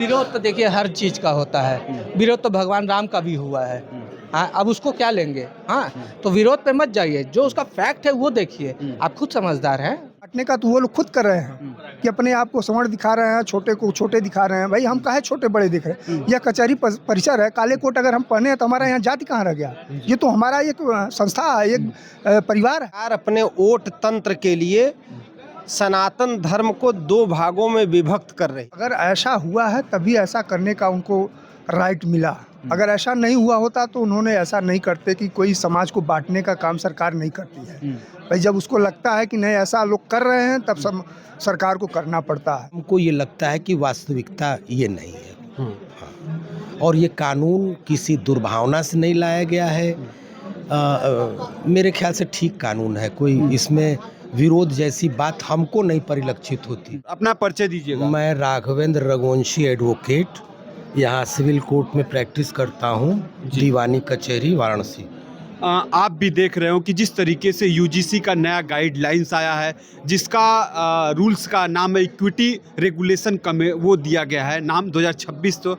विरोध तो देखिए हर चीज़ का होता है। विरोध तो भगवान राम का भी हुआ है। हाँ, अब उसको क्या लेंगे? हाँ, तो विरोध पे मत जाइए, जो उसका फैक्ट है वो देखिए। आप खुद समझदार हैं। बांटने का तो वो लोग खुद कर रहे हैं कि अपने आप को सवर्ण दिखा रहे हैं, छोटे को छोटे दिखा रहे हैं। भाई हम काहे छोटे बड़े दिख रहे हैं? यह कचहरी परिसर है, काले कोट अगर हम पहने हैं तो हमारा यहाँ जाति कहाँ रह गया? ये तो हमारा एक संस्था है, एक परिवार है। सरकार अपने वोट तंत्र के लिए सनातन धर्म को दो भागों में विभक्त कर रही। अगर ऐसा हुआ है तभी ऐसा करने का उनको राइट मिला। अगर ऐसा नहीं हुआ होता तो उन्होंने ऐसा नहीं करते कि कोई समाज को बांटने का काम सरकार नहीं करती है। भाई जब उसको लगता है कि नहीं ऐसा लोग कर रहे हैं तब सरकार को करना पड़ता है। हमको ये लगता है कि वास्तविकता ये नहीं है। हाँ। और ये कानून किसी दुर्भावना से नहीं लाया गया है। मेरे ख्याल से ठीक कानून है। कोई इसमें विरोध जैसी बात हमको नहीं परिलक्षित होती। अपना परिचय दीजिएगा। मैं राघवेंद्र रघुवंशी एडवोकेट, यहाँ सिविल कोर्ट में प्रैक्टिस करता हूँ, दीवानी कचहरी वाराणसी। आप भी देख रहे हो कि जिस तरीके से यूजीसी का नया गाइडलाइंस आया है, जिसका रूल्स का नाम है इक्विटी रेगुलेशन वो दिया गया है नाम 2026। तो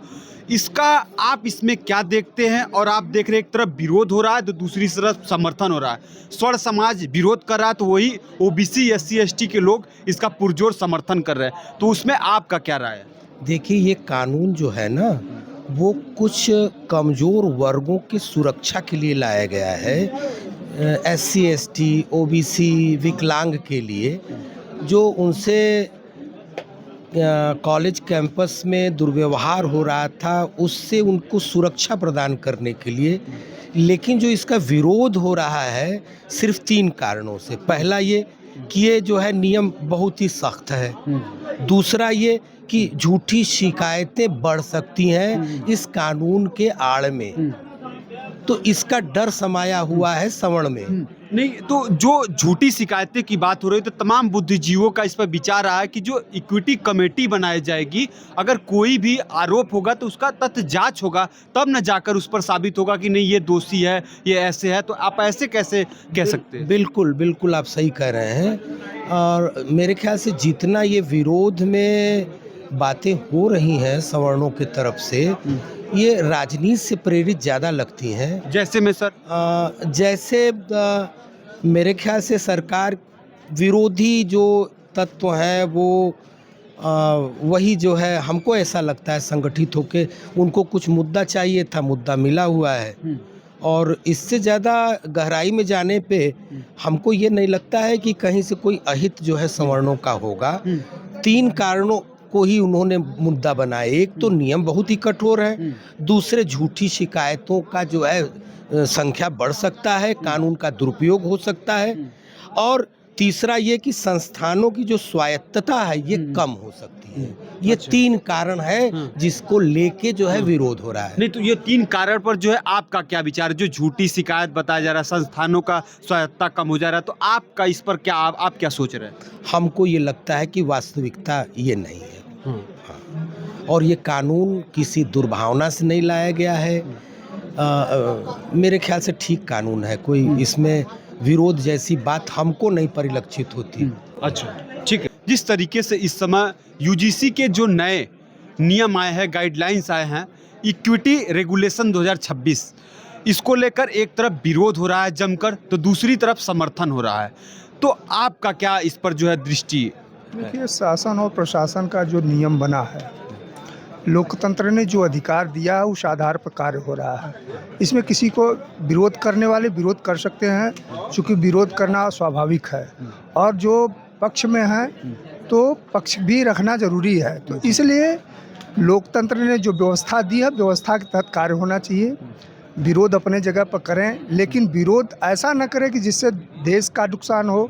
इसका आप इसमें क्या देखते हैं? और आप देख रहे हैं एक तरफ विरोध हो रहा है तो दूसरी तरफ समर्थन हो रहा है। स्वर्ण समाज विरोध कर रहा है तो वही ओबीसी SC ST के लोग इसका पुरजोर समर्थन कर रहे हैं। तो उसमें आपका क्या राय है? देखिए, ये कानून जो है ना, वो कुछ कमज़ोर वर्गों की सुरक्षा के लिए लाया गया है। SC ST OBC विकलांग के लिए, जो उनसे कॉलेज कैंपस में दुर्व्यवहार हो रहा था, उससे उनको सुरक्षा प्रदान करने के लिए। लेकिन जो इसका विरोध हो रहा है सिर्फ 3 कारणों से। पहला ये कि ये जो है नियम बहुत ही सख्त है। दूसरा ये कि झूठी शिकायतें बढ़ सकती हैं इस कानून के आड़ में, तो इसका डर समाया हुआ है सवर्ण में। नहीं तो जो झूठी शिकायतें की बात हो रही है तो तमाम बुद्धिजीवियों का इस पर विचार आया कि जो इक्विटी कमेटी बनाई जाएगी, अगर कोई भी आरोप होगा तो उसका तथ्य जांच होगा, तब न जाकर उस पर साबित होगा कि नहीं ये दोषी है, ये ऐसे है। तो आप ऐसे कैसे कह सकते हैं? बिल्कुल बिल्कुल, आप सही कह रहे हैं। और मेरे ख्याल से जितना ये विरोध में बातें हो रही हैं सवर्णों की तरफ से, ये राजनीति से प्रेरित ज़्यादा लगती हैं। जैसे में सर जैसे मेरे ख्याल से सरकार विरोधी जो तत्व हैं वो वही जो है, हमको ऐसा लगता है संगठित होके उनको कुछ मुद्दा चाहिए था, मुद्दा मिला हुआ है। और इससे ज़्यादा गहराई में जाने पे हमको ये नहीं लगता है कि कहीं से कोई अहित जो है सवर्णों का होगा। 3 कारणों को ही उन्होंने मुद्दा बनाया। एक तो नियम बहुत ही कठोर है, दूसरे झूठी शिकायतों का जो है संख्या बढ़ सकता है, कानून का दुरुपयोग हो सकता है, और तीसरा ये कि संस्थानों की जो स्वायत्तता है ये कम हो सकती है। ये 3 कारण है जिसको लेके जो है विरोध हो रहा है। नहीं तो ये 3 कारण पर जो है आपका क्या विचार है? जो झूठी शिकायत बताया जा रहा है, संस्थानों का स्वायत्तता कम हो जा रहा है, तो आपका इस पर क्या आप क्या सोच रहे हैं? हमको ये लगता है कि वास्तविकता ये नहीं है। हाँ। और ये कानून किसी दुर्भावना से नहीं लाया गया है। मेरे ख्याल से ठीक कानून है। कोई इसमें विरोध जैसी बात हमको नहीं परिलक्षित होती। अच्छा, ठीक है। जिस तरीके से इस समय यूजीसी के जो नए नियम आए हैं, गाइडलाइंस आए हैं, इक्विटी रेगुलेशन 2026, इसको लेकर एक तरफ विरोध हो रहा है जमकर, तो दूसरी तरफ समर्थन हो रहा है। तो आपका क्या इस पर जो है दृष्टि? देखिए, शासन और प्रशासन का जो नियम बना है, लोकतंत्र ने जो अधिकार दिया है उस आधार पर कार्य हो रहा है। इसमें किसी को विरोध करने वाले विरोध कर सकते हैं, क्योंकि विरोध करना स्वाभाविक है, और जो पक्ष में है तो पक्ष भी रखना जरूरी है। तो इसलिए लोकतंत्र ने जो व्यवस्था दी है, व्यवस्था के तहत कार्य होना चाहिए। विरोध अपने जगह पर करें, लेकिन विरोध ऐसा न करें कि जिससे देश का नुकसान हो,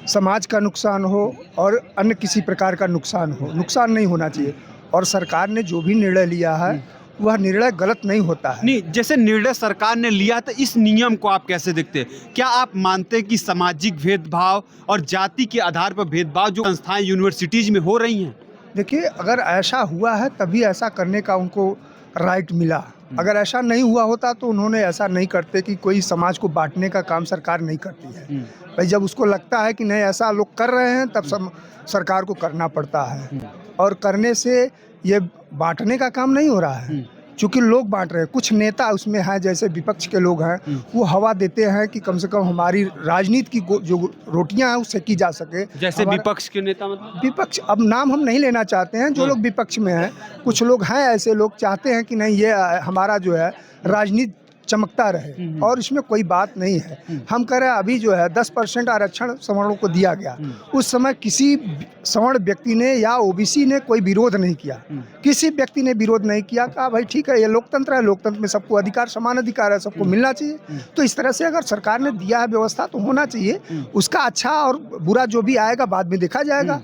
समाज का नुकसान हो और अन्य किसी प्रकार का नुकसान हो। नुकसान नहीं होना चाहिए। और सरकार ने जो भी निर्णय लिया है वह निर्णय गलत नहीं होता है। नहीं, जैसे निर्णय सरकार ने लिया तो इस नियम को आप कैसे देखते हैं? क्या आप मानते हैं कि सामाजिक भेदभाव और जाति के आधार पर भेदभाव जो संस्थाएं यूनिवर्सिटीज में हो रही हैं? देखिए, अगर ऐसा हुआ है तभी ऐसा करने का उनको राइट मिला। अगर ऐसा नहीं हुआ होता तो उन्होंने ऐसा नहीं करते कि कोई समाज को बांटने का काम सरकार नहीं करती है। भाई जब उसको लगता है कि नहीं ऐसा लोग कर रहे हैं तब सरकार को करना पड़ता है। और करने से ये बांटने का काम नहीं हो रहा है, क्योंकि लोग बांट रहे हैं। कुछ नेता उसमें हैं, जैसे विपक्ष के लोग हैं, वो हवा देते हैं कि कम से कम हमारी राजनीति की जो रोटियां हैं उससे की जा सके। जैसे हमारा- विपक्ष के नेता मतलब विपक्ष, अब नाम हम नहीं लेना चाहते हैं, जो लोग विपक्ष में हैं, कुछ लोग हैं ऐसे लोग चाहते हैं कि नहीं, ये हमारा जो है राजनीति चमकता रहे और इसमें कोई बात नहीं है। हम कह रहे हैं अभी जो है 10% आरक्षण सवर्णों को दिया गया, उस समय किसी सवर्ण व्यक्ति ने या ओबीसी ने कोई विरोध नहीं किया, किसी व्यक्ति ने विरोध नहीं किया। कहा भाई ठीक है, ये लोकतंत्र है, लोकतंत्र में सबको अधिकार, समान अधिकार है, सबको मिलना चाहिए। तो इस तरह से अगर सरकार ने दिया है व्यवस्था तो होना चाहिए। उसका अच्छा और बुरा जो भी आएगा बाद में देखा जाएगा,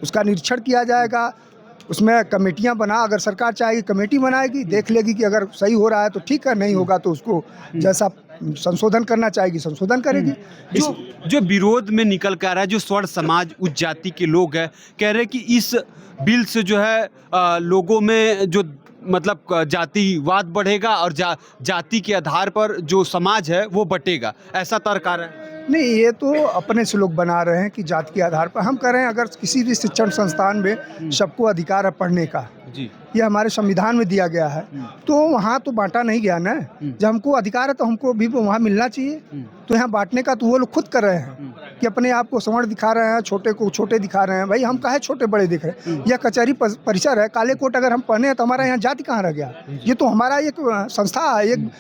उसका निरीक्षण किया जाएगा, उसमें कमेटियां बना, अगर सरकार चाहेगी कमेटी बनाएगी, देख लेगी कि अगर सही हो रहा है तो ठीक है, नहीं होगा तो उसको जैसा संशोधन करना चाहेगी संशोधन करेगी। जो विरोध में निकल कर आ रहा है, जो स्वर्ण समाज उच्च जाति के लोग हैं, कह रहे हैं कि इस बिल से जो है लोगों में जो मतलब जातिवाद बढ़ेगा और जाति के आधार पर जो समाज है वो बटेगा, ऐसा तर्क आ रहा है। नहीं, ये तो अपने से लोग बना रहे हैं कि जाति के आधार पर। हम कह रहे हैं अगर किसी भी शिक्षण संस्थान में सबको अधिकार है पढ़ने का, जी, ये हमारे संविधान में दिया गया है, तो वहाँ तो बांटा नहीं गया ना। जब हमको अधिकार है तो हमको भी वहाँ मिलना चाहिए। तो यहाँ बांटने का तो वो लोग खुद कर रहे हैं कि अपने आप को सवर्ण दिखा रहे हैं, छोटे को छोटे दिखा रहे हैं। भाई हम काहे छोटे बड़े दिख रहे हैं? यह कचहरी परिसर है, काले कोट अगर हम पहने हैं तो हमारा यहाँ जाति कहाँ रह गया? ये तो हमारा एक संस्था है, एक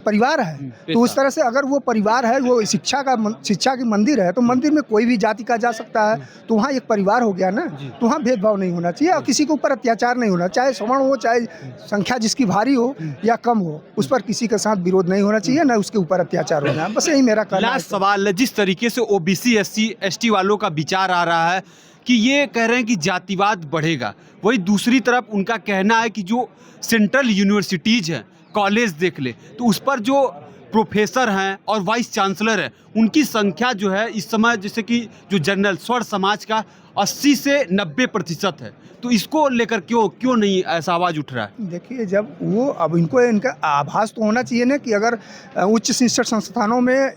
परिवार है। तो उस तरह से अगर वो परिवार है, वो शिक्षा की मंदिर है, तो मंदिर में कोई भी जाति का जा सकता है, तो वहाँ एक परिवार हो गया ना। तो वहाँ भेदभाव नहीं होना चाहिए और किसी के ऊपर अत्याचार नहीं होना, चाहे सवर्ण हो, चाहे संख्या जिसकी भारी हो या कम हो, उस पर किसी के साथ विरोध नहीं होना चाहिए, ना उसके ऊपर अत्याचार होना है। बस यही मेरा कहना है। लास्ट सवाल है, जिस तरीके से ओबीसी SC ST वालों का विचार आ रहा है कि ये कह रहे हैं कि जातिवाद बढ़ेगा, वही दूसरी तरफ उनका कहना है कि जो सेंट्रल यूनिवर्सिटीज हैं, कॉलेज देख ले तो उस पर जो प्रोफेसर हैं और वाइस चांसलर हैं, उनकी संख्या जो है इस समय, जैसे कि जो जनरल स्वर्ण समाज का 80 से 90% है, तो इसको लेकर क्यों नहीं ऐसा आवाज़ उठ रहा है? देखिए, जब वो अब इनका आभास तो होना चाहिए ना कि अगर उच्च शिक्षण संस्थानों में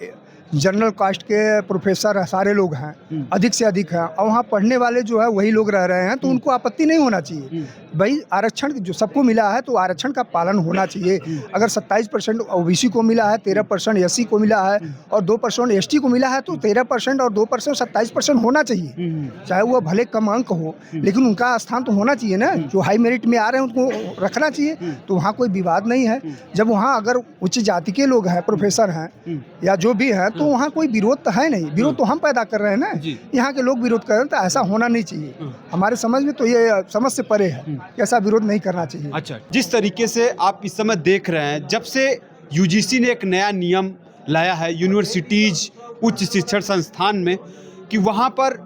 जनरल कास्ट के प्रोफेसर सारे लोग हैं, अधिक से अधिक हैं, और वहाँ पढ़ने वाले जो है वही लोग रह रहे हैं, तो उनको आपत्ति नहीं होना चाहिए। भाई आरक्षण जो सबको मिला है तो आरक्षण का पालन होना चाहिए। अगर 27% ओबीसी को मिला है, 13% SC को मिला है और 2% ST को मिला है, तो 13% और 2% 27% होना चाहिए। चाहे वो भले कम अंक हो, लेकिन उनका स्थान तो होना चाहिए ना। जो हाई मेरिट में आ रहे हैं उनको रखना चाहिए, तो वहाँ कोई विवाद नहीं है। जब वहाँ अगर उच्च जाति के लोग हैं, प्रोफेसर हैं या जो भी हैं, तो वहाँ कोई विरोध तो है नहीं। विरोध तो हम पैदा कर रहे हैं ना, यहाँ के लोग विरोध कर रहे हैं, तो ऐसा होना नहीं चाहिए। हमारे समझ में तो ये समझ से परे है, ऐसा विरोध नहीं करना चाहिए। अच्छा, जिस तरीके से आप इस समय देख रहे हैं, जब से यूजीसी ने एक नया नियम लाया है यूनिवर्सिटीज उच्च शिक्षण संस्थान में कि वहाँ पर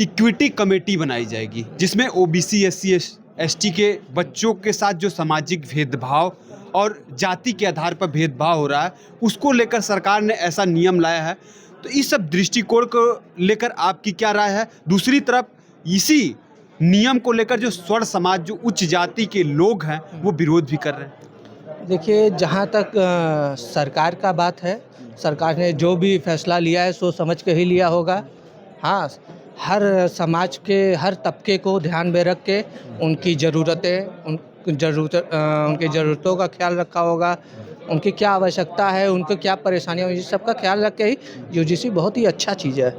इक्विटी कमेटी बनाई जाएगी, जिसमें ओबीसी SC ST के बच्चों के साथ जो सामाजिक भेदभाव और जाति के आधार पर भेदभाव हो रहा है, उसको लेकर सरकार ने ऐसा नियम लाया है। तो इस सब दृष्टिकोण को लेकर आपकी क्या राय है? दूसरी तरफ इसी नियम को लेकर जो स्वर्ण समाज, जो उच्च जाति के लोग हैं, वो विरोध भी कर रहे हैं। देखिए, जहाँ तक सरकार का बात है, सरकार ने जो भी फैसला लिया है सोच समझ के ही लिया होगा। हाँ, हर समाज के हर तबके को ध्यान में रख के उनकी ज़रूरतें, उनकी ज़रूरतों का ख्याल रखा होगा, उनकी क्या आवश्यकता है, उनको क्या परेशानियाँ, इस सब का ख्याल रख के ही यूजीसी बहुत ही अच्छा चीज़ है।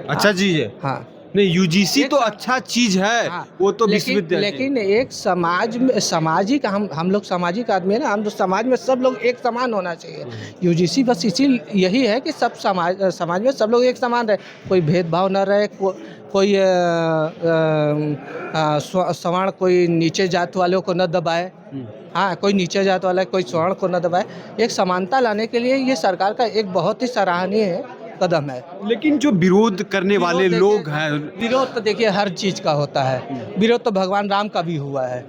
अच्छा चीज़ है। हाँ, नहीं, यूजीसी तो अच्छा चीज़ है। हाँ, वो तो विश्वविद्यालय, लेकिन एक समाज में सामाजिक, हम लोग सामाजिक आदमी है ना, हम तो समाज में सब लोग एक समान होना चाहिए। यूजीसी बस यही है कि सब समाज में सब लोग एक समान रहे, कोई भेदभाव न रहे, कोई सवर्ण कोई नीचे जात वालों को न दबाए, हाँ, कोई नीचे जात वाला कोई स्वर्ण को न दबाए। एक समानता लाने के लिए ये सरकार का एक बहुत ही सराहनीय कदम है। लेकिन जो विरोध करने वाले लोग हैं, विरोध तो देखिए हर चीज़ का होता है। विरोध तो भगवान राम का भी हुआ है।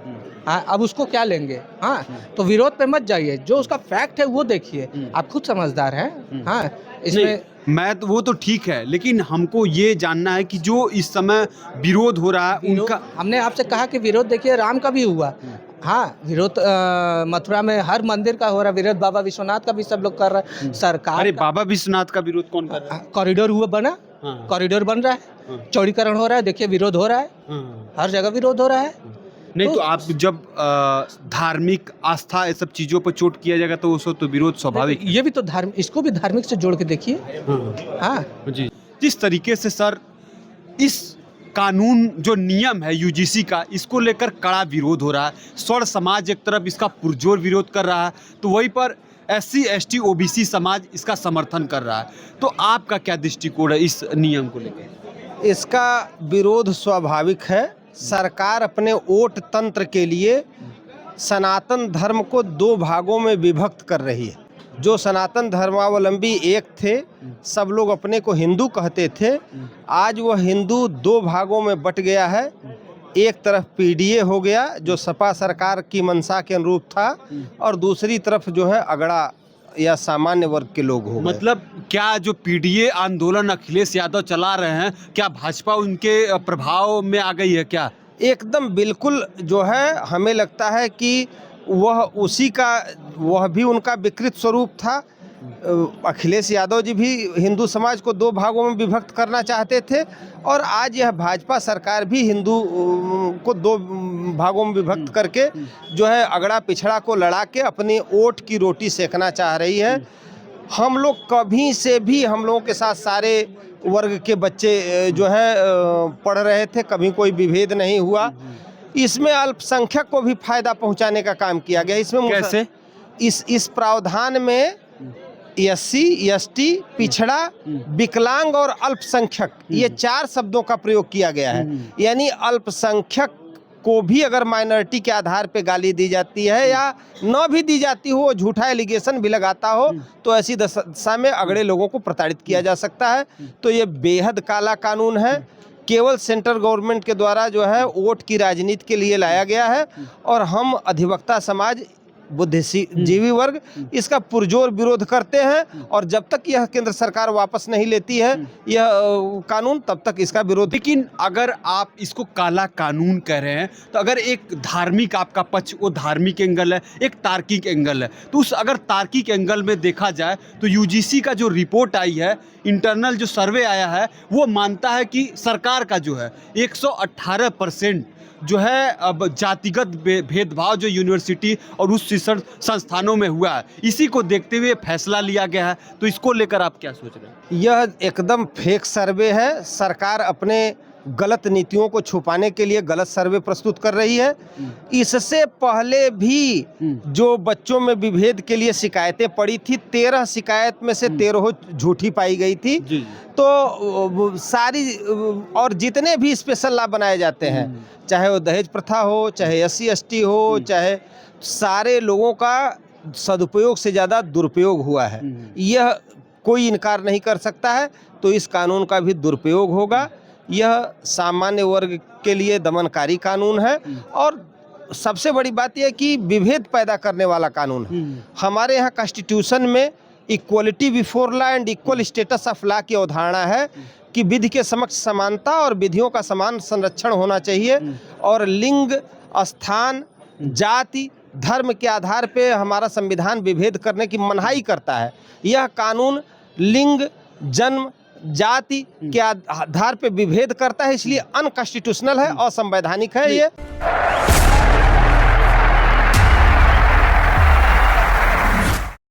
हाँ, अब उसको क्या लेंगे? हाँ, तो विरोध पे मत जाइए, जो उसका फैक्ट है वो देखिए। आप खुद समझदार हैं। हाँ, इसमें मैं तो वो तो ठीक है, लेकिन हमको ये जानना है कि जो इस समय विरोध हो रहा है उनका, हमने आपसे कहा कि विरोध देखिए राम का भी हुआ। हाँ, विरोध मथुरा में हर मंदिर का हो रहा है विरोध, बाबा विश्वनाथ का भी सब लोग कर रहे हैं। सरकार, अरे बाबा विश्वनाथ का विरोध कौन कर रहा है? कॉरिडोर हुआ बना, कॉरिडोर बन रहा है, चौड़ीकरण हो रहा है, देखिए विरोध हो रहा है, हर जगह विरोध हो रहा है। नहीं तो आप जब धार्मिक आस्था ये सब चीज़ों पर चोट किया जाएगा तो उसको तो विरोध स्वाभाविक है। ये भी तो धार्मिक, इसको भी धार्मिक से जोड़ के देखिए। हाँ जी, जिस तरीके से सर इस कानून जो नियम है यूजीसी का, इसको लेकर कड़ा विरोध हो रहा है। स्वर्ण समाज एक तरफ इसका पुरजोर विरोध कर रहा है, तो वहीं पर SC ST OBC समाज इसका समर्थन कर रहा है। तो आपका क्या दृष्टिकोण है इस नियम को लेकर? इसका विरोध स्वाभाविक है। सरकार अपने वोट तंत्र के लिए सनातन धर्म को दो भागों में विभक्त कर रही है। जो सनातन धर्मावलंबी एक थे, सब लोग अपने को हिंदू कहते थे, आज वह हिंदू दो भागों में बट गया है। एक तरफ PDA हो गया जो सपा सरकार की मंशा के अनुरूप था, और दूसरी तरफ जो है अगड़ा या सामान्य वर्ग के लोग हो गए। मतलब क्या जो PDA आंदोलन अखिलेश यादव चला रहे हैं, क्या भाजपा उनके प्रभाव में आ गई है क्या? एकदम बिल्कुल जो है, हमें लगता है कि वह भी उनका विकृत स्वरूप था। अखिलेश यादव जी भी हिंदू समाज को दो भागों में विभक्त करना चाहते थे, और आज यह भाजपा सरकार भी हिंदू को दो भागों में विभक्त करके जो है अगड़ा पिछड़ा को लड़ा के अपनी वोट की रोटी सेकना चाह रही है। हम लोग कभी से भी, हम लोगों के साथ सारे वर्ग के बच्चे जो है पढ़ रहे थे, कभी कोई विभेद नहीं हुआ। इसमें अल्पसंख्यक को भी फायदा पहुंचाने का काम किया गया। इसमें कैसे? इस प्रावधान में SC ST, पिछड़ा, विकलांग और अल्पसंख्यक, ये 4 शब्दों का प्रयोग किया गया है। यानी अल्पसंख्यक को भी अगर माइनॉरिटी के आधार पे गाली दी जाती है या न भी दी जाती हो, झूठा एलिगेशन भी लगाता हो, तो ऐसी दशा में अगड़े लोगों को प्रताड़ित किया जा सकता है। तो ये बेहद काला कानून है, केवल सेंट्रल गवर्नमेंट के द्वारा जो है वोट की राजनीति के लिए लाया गया है, और हम अधिवक्ता समाज, बुद्धिजीवी वर्ग इसका पुरजोर विरोध करते हैं। और जब तक यह केंद्र सरकार वापस नहीं लेती है यह कानून, तब तक इसका विरोध। लेकिन अगर आप इसको काला कानून कह रहे हैं, तो अगर एक धार्मिक आपका पक्ष, वो धार्मिक एंगल है, एक तार्किक एंगल है, तो उस अगर तार्किक एंगल में देखा जाए तो यूजीसी का जो रिपोर्ट आई है, इंटरनल जो सर्वे आया है, वो मानता है कि सरकार का जो है 118% जो है अब जातिगत भेदभाव जो यूनिवर्सिटी और उच्च शिक्षण संस्थानों में हुआ है, इसी को देखते हुए फैसला लिया गया है। तो इसको लेकर आप क्या सोच रहे हैं? यह एकदम फेक सर्वे है। सरकार अपने गलत नीतियों को छुपाने के लिए गलत सर्वे प्रस्तुत कर रही है। इससे पहले भी जो बच्चों में विभेद के लिए शिकायतें पड़ी थी, 13 शिकायत में से 13 झूठी पाई गई थी। तो सारी, और जितने भी स्पेशल लॉ बनाए जाते हैं, चाहे वो दहेज प्रथा हो, चाहे SC ST हो, चाहे, सारे लोगों का सदुपयोग से ज़्यादा दुरुपयोग हुआ है। यह कोई इनकार नहीं कर सकता है। तो इस कानून का भी दुरुपयोग होगा। यह सामान्य वर्ग के लिए दमनकारी कानून है, और सबसे बड़ी बात यह कि विभेद पैदा करने वाला कानून है। हमारे यहाँ कॉन्स्टिट्यूशन में equality before law and equal status of law की अवधारणा है कि विधि के समक्ष समानता और विधियों का समान संरक्षण होना चाहिए, और लिंग, स्थान, जाति, धर्म के आधार पे हमारा संविधान विभेद करने की मनाही करता है। यह कानून लिंग, जन्म, जाति के आधार पे विभेद करता है, इसलिए अनकॉन्स्टिट्यूशनल है, असंवैधानिक है ये।